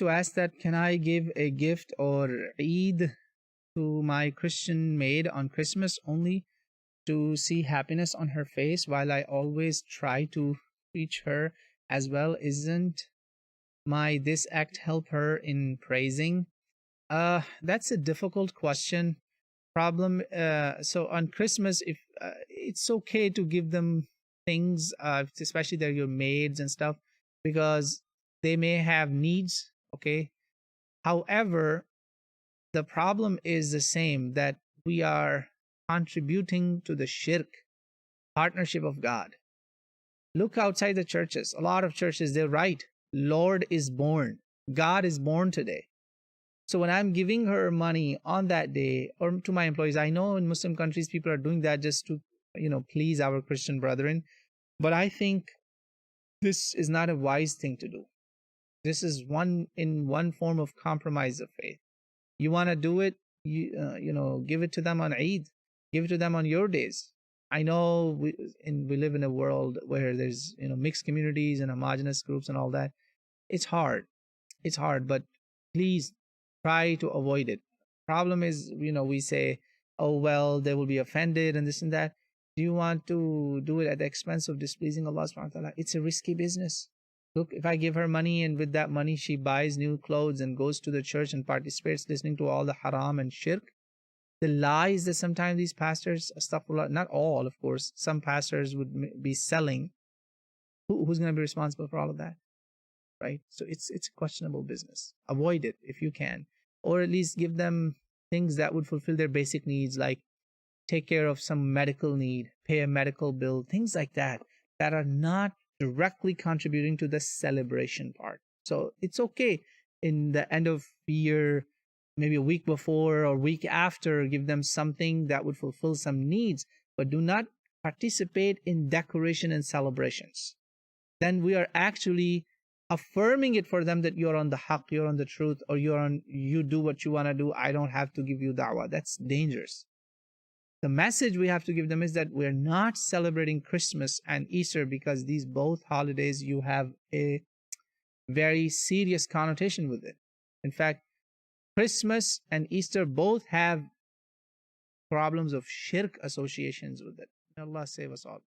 To ask that, can I give a gift or Eid to my Christian maid on Christmas only to see happiness on her face while I always try to reach her as well? Isn't my this act help her in praising? That's a difficult question. Problem. So on Christmas, if it's okay to give them things, especially they're your maids and stuff, because they may have needs. Okay. However, the problem is the same, that we are contributing to the shirk, partnership of God. Look outside the churches. A lot of churches, they're right. Lord is born. God is born today. So when I'm giving her money on that day, or to my employees, I know in Muslim countries people are doing that just to, please our Christian brethren. But I think this is not a wise thing to do. This is one form of compromise of faith. You want to do it, give it to them on Eid, give it to them on your days. I know we live in a world where there's mixed communities and homogenous groups and all that. It's hard. It's hard, but please try to avoid it. Problem is, we say, oh well, they will be offended and this and that. Do you want to do it at the expense of displeasing Allah subhanahu wa ta'ala? It's a risky business. Look, if I give her money and with that money she buys new clothes and goes to the church and participates listening to all the haram and shirk, the lies that sometimes these pastors, astaghfirullah, not all, of course, some pastors would be selling. Who's going to be responsible for all of that? Right? So it's a questionable business. Avoid it if you can, or at least give them things that would fulfill their basic needs, like take care of some medical need, pay a medical bill, things like that, that are not directly contributing to the celebration part. So it's okay in the end of year, maybe a week before or week after, give them something that would fulfill some needs, but do not participate in decoration and celebrations. Then we are actually affirming it for them that you're on the haqq, you're on the truth, or you do what you want to do. I don't have to give you da'wah. That's dangerous. The message we have to give them is that we're not celebrating Christmas and Easter because these both holidays, you have a very serious connotation with it. In fact, Christmas and Easter both have problems of shirk associations with it. May Allah save us all.